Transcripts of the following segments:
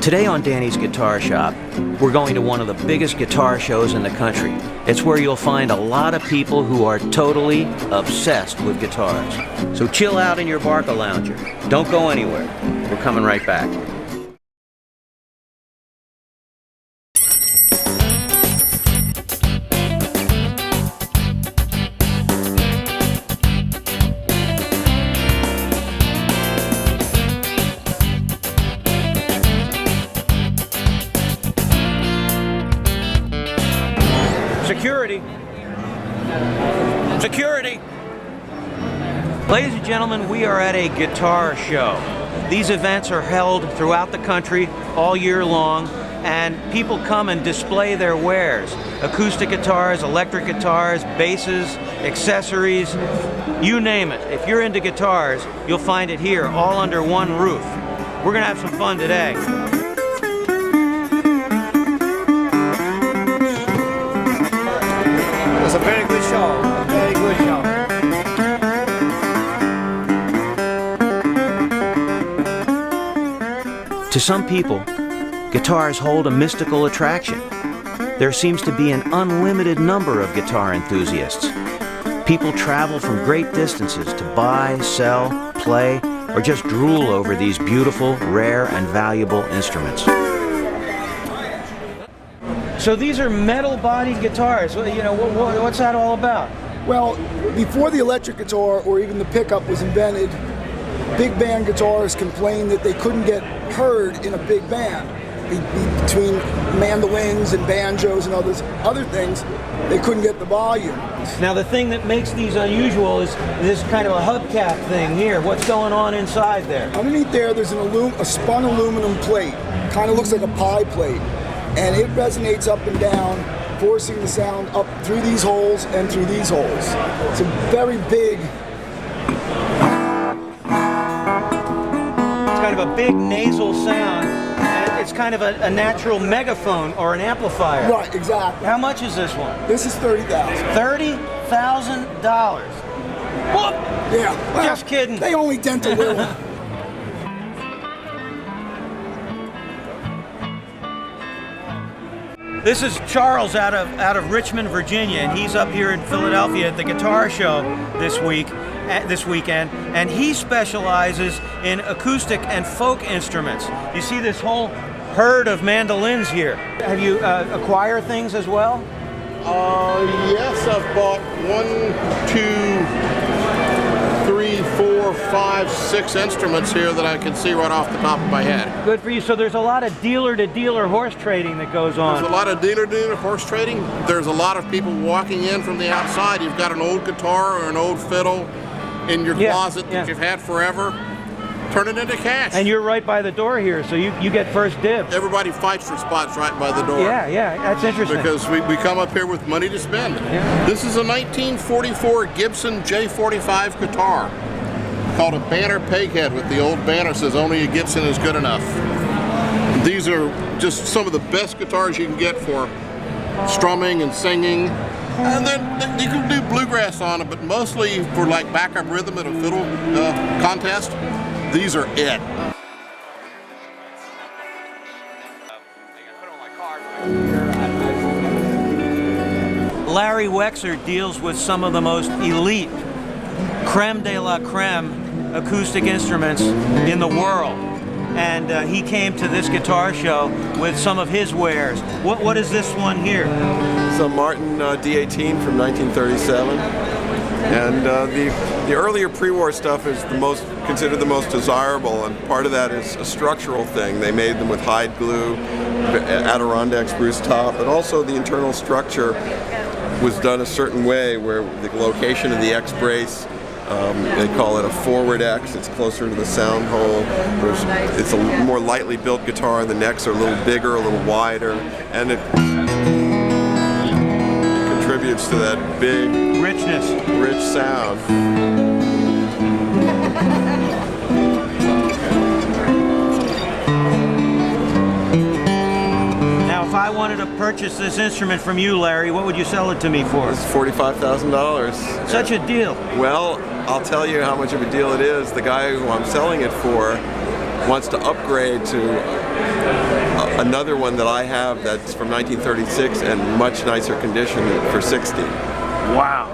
Today on Danny's Guitar Shop, we're going to one of the biggest guitar shows in the country. It's where you'll find a lot of people who are totally obsessed with guitars. So chill out in your Barca Lounger. Don't go anywhere. We're coming right back. Security. Security. Ladies and gentlemen, we are at a guitar show. These events are held throughout the country all year long, and people come and display their wares. Acoustic guitars, electric guitars, basses, accessories, you name it. If you're into guitars, you'll find it here, all under one roof. We're gonna have some fun today. It's a very good show, a very good show. To some people, guitars hold a mystical attraction. There seems to be an unlimited number of guitar enthusiasts. People travel from great distances to buy, sell, play, or just drool over these beautiful, rare, and valuable instruments. So these are metal-bodied guitars. You know, what's that all about? Well, before the electric guitar or even the pickup was invented, big band guitarists complained that they couldn't get heard in a big band. Between mandolins and banjos and other things, they couldn't get the volume. Now the thing that makes these unusual is this kind of a hubcap thing here. What's going on inside there? Underneath there, there's a spun aluminum plate. Kind of looks like a pie plate. And it resonates up and down, forcing the sound up through these holes and through these holes. It's a very big... It's kind of a big nasal sound, and it's kind of a natural megaphone or an amplifier. Right, exactly. How much is this one? This is $30,000. $30,000. What? Yeah. Well, just kidding. They only dent a little. This is Charles out of Richmond, Virginia, and he's up here in Philadelphia at the guitar show this weekend, and he specializes in acoustic and folk instruments. You see this whole herd of mandolins here. Have you acquired things as well? Yes, I've bought 6 instruments here that I can see right off the top of my head. Good for you. So there's a lot of dealer-to-dealer horse trading that goes on. There's a lot of dealer-to-dealer horse trading. There's a lot of people walking in from the outside. You've got an old guitar or an old fiddle in your closet that you've had forever. Turn it into cash. And you're right by the door here, so you get first dibs. Everybody fights for spots right by the door. Yeah, that's interesting. Because we come up here with money to spend. Yeah. This is a 1944 Gibson J45 guitar, called a banner peghead, with the old banner says only a Gibson is good enough. These are just some of the best guitars you can get for strumming and singing. And then you can do bluegrass on it, but mostly for like backup rhythm at a fiddle contest. These are it. Larry Wexler deals with some of the most elite, creme de la creme acoustic instruments in the world. And he came to this guitar show with some of his wares. What is this one here? It's a Martin D18 from 1937. And the earlier pre-war stuff is considered the most desirable, and part of that is a structural thing. They made them with hide glue, Adirondack spruce top, but also the internal structure was done a certain way where the location of the X brace, they call it a forward X, it's closer to the sound hole. It's a more lightly built guitar, the necks are a little bigger, a little wider, and it contributes to that big, rich sound. Now, if I wanted to purchase this instrument from you, Larry, what would you sell it to me for? It's $45,000. Such a deal. Well, I'll tell you how much of a deal it is. The guy who I'm selling it for wants to upgrade to another one that I have that's from 1936 and much nicer condition for 60. Wow.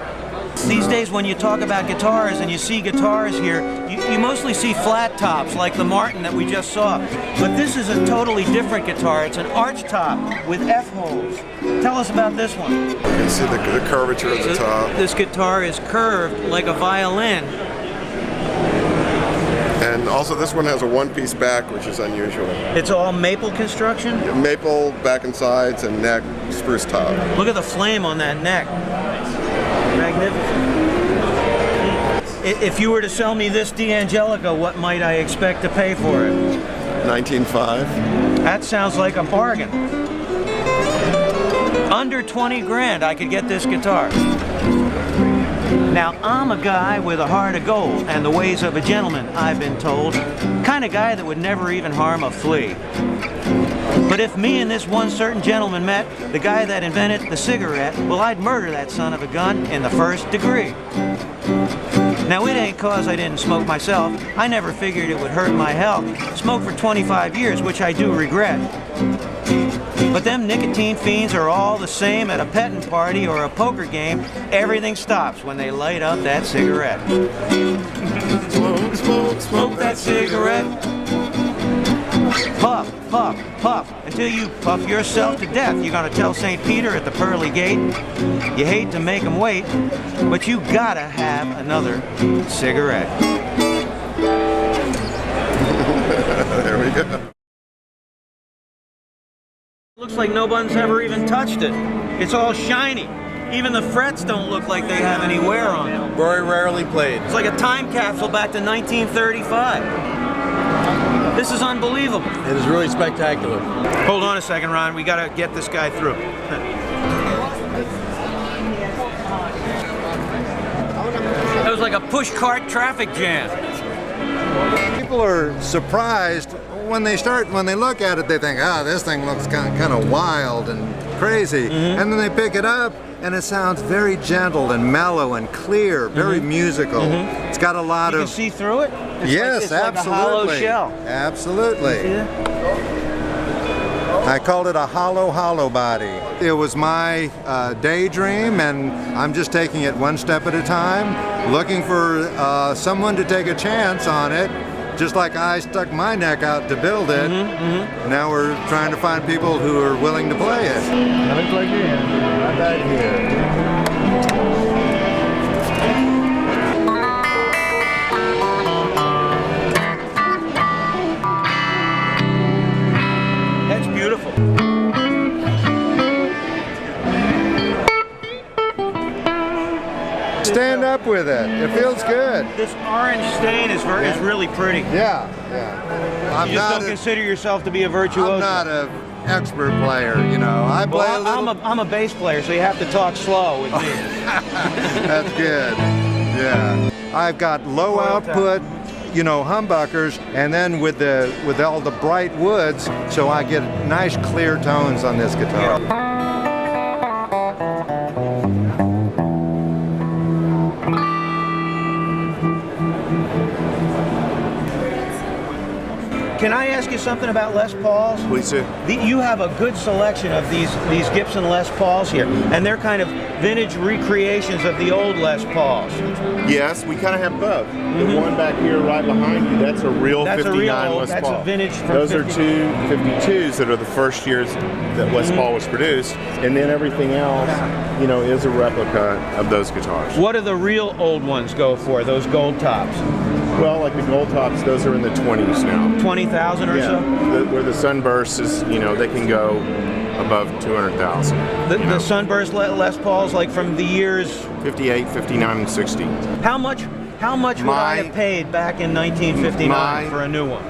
These days when you talk about guitars and you see guitars here, you mostly see flat tops like the Martin that we just saw. But this is a totally different guitar. It's an arch top with F-holes. Tell us about this one. You can see the curvature of the top. This guitar is curved like a violin. And also this one has a one-piece back, which is unusual. It's all maple construction? Maple back and sides and neck, spruce top. Look at the flame on that neck. Magnificent. If you were to sell me this D'Angelico, what might I expect to pay for it? 19.5. That sounds like a bargain. Under 20 grand, I could get this guitar. Now, I'm a guy with a heart of gold and the ways of a gentleman, I've been told. Kind of guy that would never even harm a flea. But if me and this one certain gentleman met, the guy that invented the cigarette, well, I'd murder that son of a gun in the first degree. Now, it ain't cause I didn't smoke myself. I never figured it would hurt my health. Smoked for 25 years, which I do regret. But them nicotine fiends are all the same at a petting party or a poker game. Everything stops when they light up that cigarette. Smoke, smoke, Smoke that cigarette. Puff, puff, puff, until you puff yourself to death. You're gonna tell St. Peter at the pearly gate. You hate to make him wait, but you gotta have another cigarette. There we go. Looks like no one's ever even touched it. It's all shiny. Even the frets don't look like they have any wear on them. Very rarely played. It's like a time capsule back to 1935. This is unbelievable. It is really spectacular. Hold on a second, Ron. We gotta get this guy through. That was like a push cart traffic jam. People are surprised when they look at it. They think, this thing looks kind of wild and crazy, and then they pick it up and it sounds very gentle and mellow and clear, very musical. It's got a lot You of can see through it? yes, like absolutely, a hollow shell. absolutely. I called it a hollow body. It was my daydream, and I'm just taking it one step at a time, looking for someone to take a chance on it, just like I stuck my neck out to build it. Now we're trying to find people who are willing to play it. It looks like you're right here. That's beautiful. Stand up with it. It feels good. This orange stain is really pretty. Yeah. You just don't consider yourself to be a virtuoso. I'm not an expert player, you know. I play a little. I'm a bass player, so you have to talk slow with me. That's good. Yeah. I've got low output, humbuckers, and then with all the bright woods, so I get nice clear tones on this guitar. Can I ask you something about Les Pauls? Please do. You have a good selection of these Gibson Les Pauls here, and they're kind of vintage recreations of the old Les Pauls. Yes, we kind of have both. The one back here right behind you, that's a real 59 Les that's Paul. a vintage from Those 50. are two 52s that are the first years that Les Paul was produced, and then everything else, is a replica of those guitars. What do the real old ones go for, those gold tops? Well, like the gold tops, those are in the 20s now. 20,000 or so? Where the Sunburst is, they can go above 200,000. The Sunburst Les Pauls, like from the years 58, 59, and 60. How much would I have paid back in 1959 for a new one?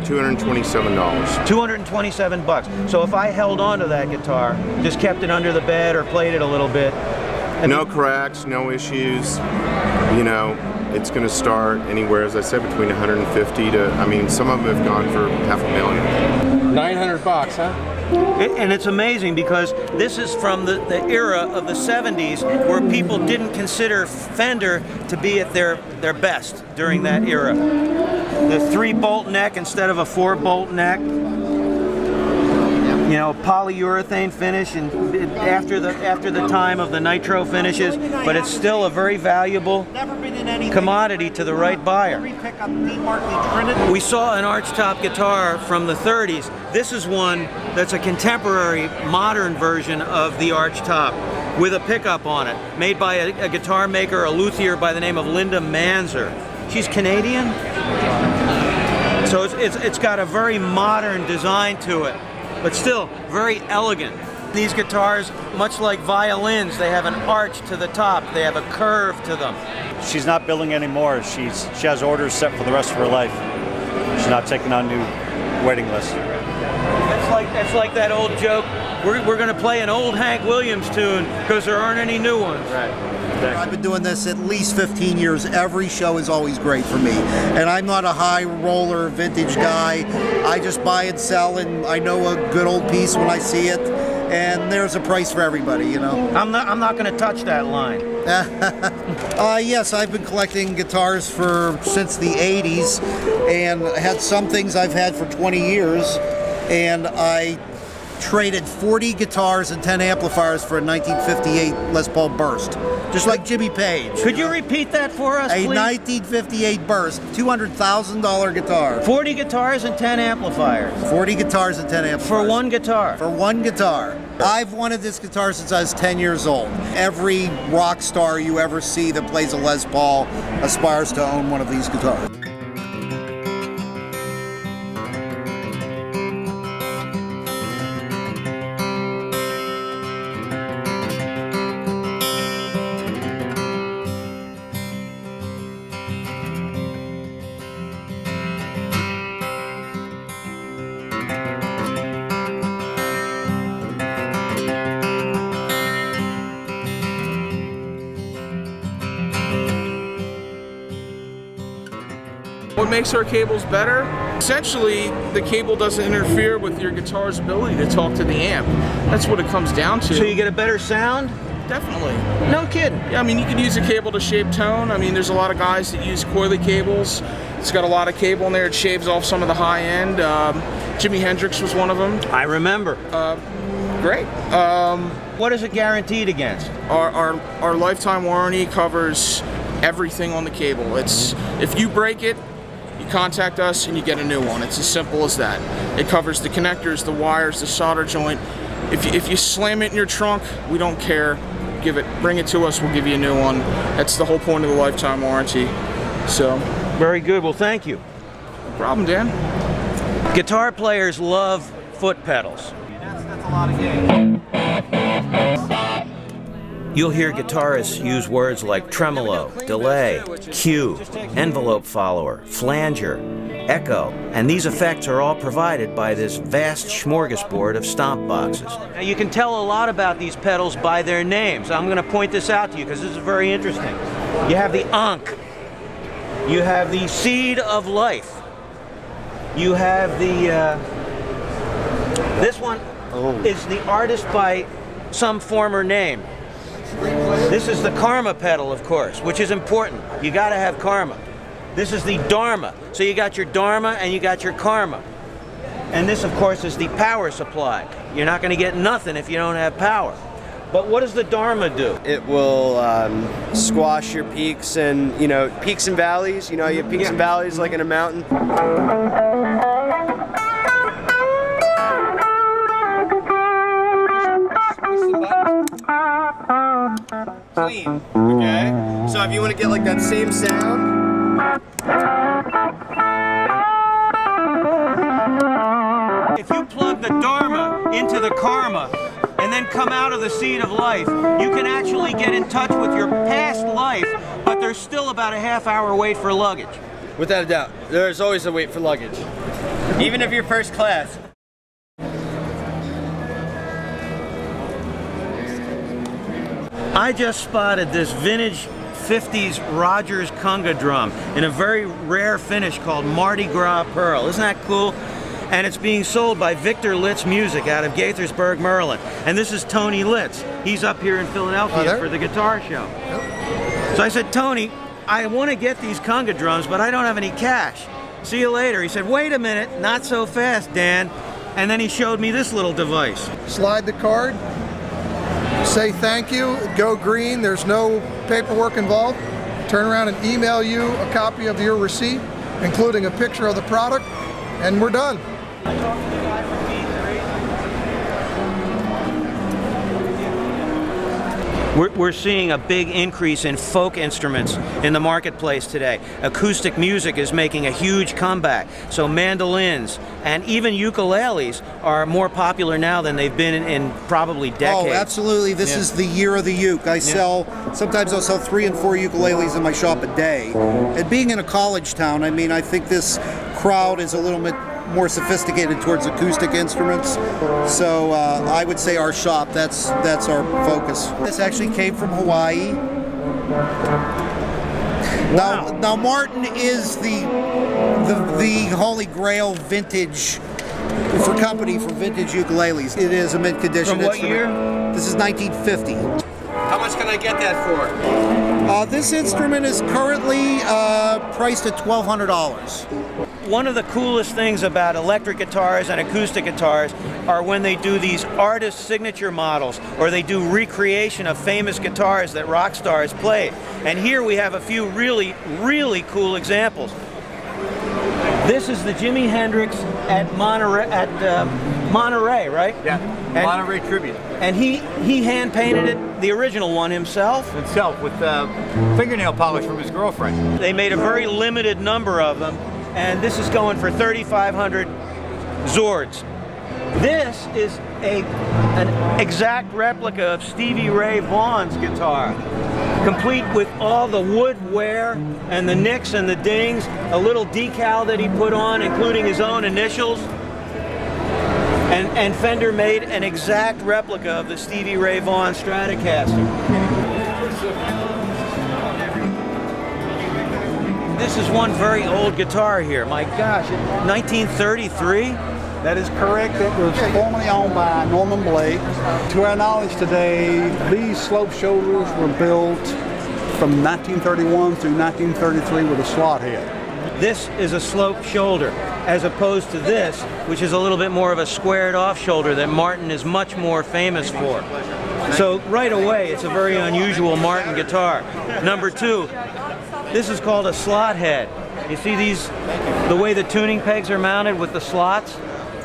$227. $227. So if I held on to that guitar, just kept it under the bed or played it a little bit. No cracks, no issues. It's going to start anywhere, as I said, between 150 to, some of them have gone for $500,000. $900, huh? And it's amazing because this is from the era of the 70s where people didn't consider Fender to be at their best during that era. the 3-bolt neck instead of a 4-bolt neck. You know, polyurethane finish, and after the time of the nitro finishes, but it's still a very valuable commodity to the right buyer. We saw an archtop guitar from the 30s. This is one that's a contemporary, modern version of the archtop with a pickup on it, made by a guitar maker, a luthier by the name of Linda Manzer. She's Canadian, so it's got a very modern design to it, but still very elegant. These guitars, much like violins, they have an arch to the top. They have a curve to them. She's not building anymore. She has orders set for the rest of her life. She's not taking on new waiting lists. It's like that old joke. We're going to play an old Hank Williams tune because there aren't any new ones. Right. I've been doing this at least 15 years. Every show is always great for me. And I'm not a high roller vintage guy. I just buy and sell, and I know a good old piece when I see it. And there's a price for everybody, you know. I'm not going to touch that line. Yes, I've been collecting guitars since the 80s, and had some things I've had for 20 years. And I traded 40 guitars and 10 amplifiers for a 1958 Les Paul Burst, just like Jimmy Page. Could you repeat that for us, please? A 1958 Burst, $200,000 guitar. 40 guitars and 10 amplifiers. 40 guitars and 10 amplifiers. For one guitar? For one guitar. I've wanted this guitar since I was 10 years old. Every rock star you ever see that plays a Les Paul aspires to own one of these guitars. What makes our cables better? Essentially, the cable doesn't interfere with your guitar's ability to talk to the amp. That's what it comes down to. So you get a better sound? Definitely. No kidding. Yeah, I mean, you can use a cable to shape tone. I mean, there's a lot of guys that use coily cables. It's got a lot of cable in there. It shaves off some of the high end. Jimi Hendrix was one of them. I remember. Great. What is it guaranteed against? Our lifetime warranty covers everything on the cable. It's if you break it, you contact us and you get a new one. It's as simple as that. It covers the connectors, the wires, the solder joint. If you slam it in your trunk, we don't care. Bring it to us, we'll give you a new one. That's the whole point of the lifetime warranty. So, very good. Well, thank you. No problem, Dan. Guitar players love foot pedals. That's a lot of gain. You'll hear guitarists use words like tremolo, delay, cue, envelope follower, flanger, echo, and these effects are all provided by this vast smorgasbord of stomp boxes. Now, you can tell a lot about these pedals by their names. I'm going to point this out to you because this is very interesting. You have the Ankh. You have the Seed of Life. You have the, this one is the artist by some former name. This is the Karma pedal, of course, which is important. You got to have Karma. This is the Dharma. So you got your Dharma and you got your Karma. And this, of course, is the power supply. You're not going to get nothing if you don't have power. But what does the Dharma do? It will squash your peaks and, peaks and valleys. You have peaks and valleys like in a mountain. Clean. Okay. So if you want to get like that same sound. If you plug the Dharma into the Karma and then come out of the Seed of Life, you can actually get in touch with your past life, but there's still about a half-hour wait for luggage. Without a doubt. There's always a wait for luggage. Even if you're first class. I just spotted this vintage 50s Rogers conga drum in a very rare finish called Mardi Gras Pearl. Isn't that cool? And it's being sold by Victor Litz Music out of Gaithersburg, Maryland. And this is Tony Litz. He's up here in Philadelphia for the guitar show. So I said, Tony, I want to get these conga drums, but I don't have any cash. see you later. He said, wait a minute, not so fast, Dan. And then he showed me this little device. Slide the card, say thank you, go green, there's no paperwork involved. Turn around and email you a copy of your receipt, including a picture of the product, and we're done. We're seeing a big increase in folk instruments in the marketplace today. Acoustic music is making a huge comeback. So mandolins and even ukuleles are more popular now than they've been in probably decades. Oh, absolutely. This is the year of the uke. Sometimes I'll sell 3 and 4 ukuleles in my shop a day. And being in a college town, I mean, I think this crowd is a little bit more sophisticated towards acoustic instruments. So I would say our shop, that's our focus. This actually came from Hawaii. Now Martin is the holy grail vintage for vintage ukuleles. It is a mint condition. From what year? This is 1950. How much can I get that for? This instrument is currently priced at $1,200. One of the coolest things about electric guitars and acoustic guitars are when they do these artist signature models, or they do recreation of famous guitars that rock stars played. And here we have a few really, really cool examples. This is the Jimi Hendrix at Monterey, right? Yeah, Monterey tribute. And he hand painted it, the original one himself? Himself, with fingernail polish from his girlfriend. They made a very limited number of them, and this is going for 3,500 Zords. This is an exact replica of Stevie Ray Vaughan's guitar, complete with all the wood wear and the nicks and the dings, a little decal that he put on, including his own initials. And Fender made an exact replica of the Stevie Ray Vaughan Stratocaster. This is one very old guitar here. My gosh, 1933? That is correct. It was formerly owned by Norman Blake. To our knowledge today, these slope shoulders were built from 1931 through 1933 with a slot head. This is a slope shoulder, as opposed to this, which is a little bit more of a squared off shoulder that Martin is much more famous for. So right away, it's a very unusual Martin guitar. Number 2, this is called a slot head. You see the way the tuning pegs are mounted with the slots?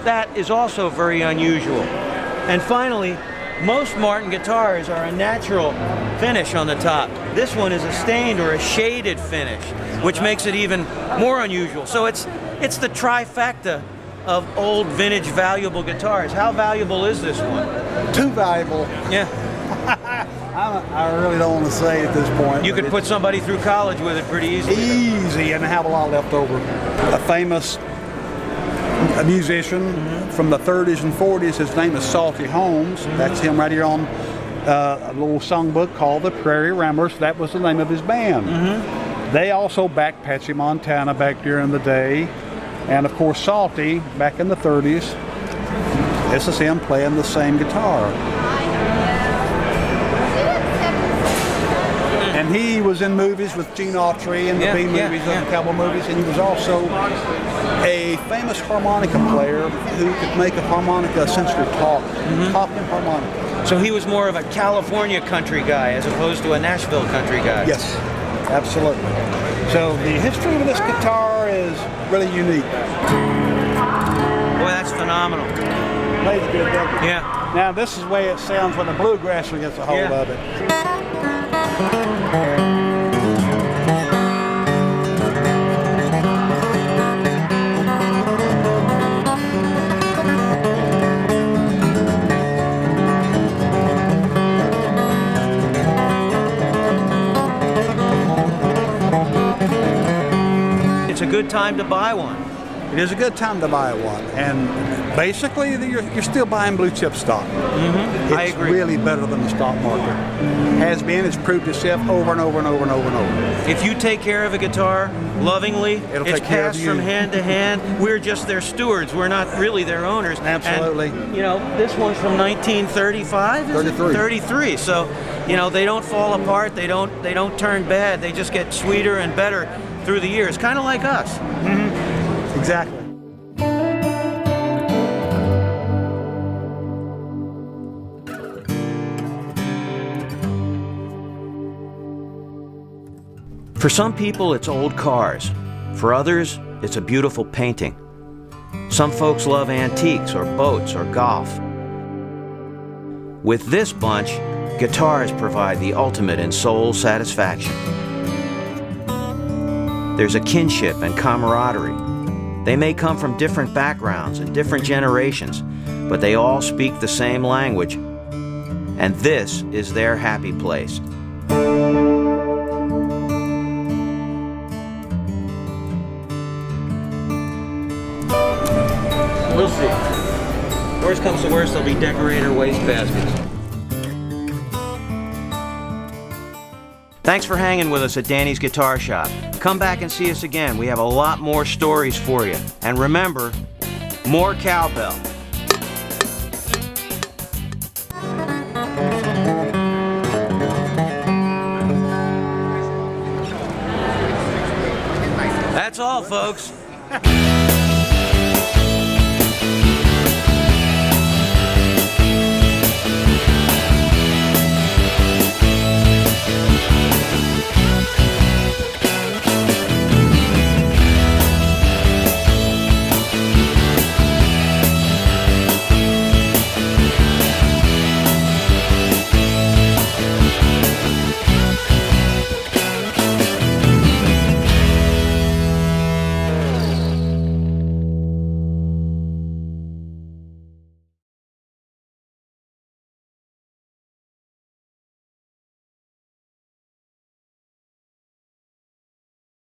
That is also very unusual. And finally, most Martin guitars are a natural finish on the top. This one is a stained or a shaded finish, which makes it even more unusual. So it's the trifecta of old vintage valuable guitars. How valuable is this one? Too valuable. Yeah. I really don't want to say at this point. You could put somebody through college with it pretty easily. Easy, and have a lot left over. A famous musician from the 30s and 40s, his name is Salty Holmes. That's him right here on a little songbook called The Prairie Ramblers. That was the name of his band. They also backed Patsy Montana back during the day. And of course Salty, back in the 30s, this is him playing the same guitar. And he was in movies with Gene Autry and the B movies and the cowboy movies, and he was also a famous harmonica player who could make a harmonica essentially talking harmonica. So he was more of a California country guy as opposed to a Nashville country guy. Yes, absolutely. So the history of this guitar is really unique. Boy, that's phenomenal. Plays good, doesn't it? Yeah. Now this is the way it sounds when the bluegrasser gets a hold of it. It's a good time to buy one. It is a good time to buy one, and basically you're still buying blue chip stock. I agree. It's really better than the stock market. Has been, it's proved itself over and over and over and over and over. If you take care of a guitar lovingly, It'll it's take care of passed you. from hand to hand. We're just their stewards. We're not really their owners. Absolutely. And, you know, this one's from 1935. 33. 33. So, you know, they don't fall apart. They don't turn bad. They just get sweeter and better through the years. Kind of like us. Exactly. For some people, it's old cars. For others, it's a beautiful painting. Some folks love antiques or boats or golf. With this bunch, guitars provide the ultimate in soul satisfaction. There's a kinship and camaraderie. They may come from different backgrounds and different generations, but they all speak the same language, and this is their happy place. We'll see. Worst comes to worst, there'll be decorator wastebaskets. Thanks for hanging with us at Danny's Guitar Shop. Come back and see us again. We have a lot more stories for you. And remember, more cowbell. That's all, folks.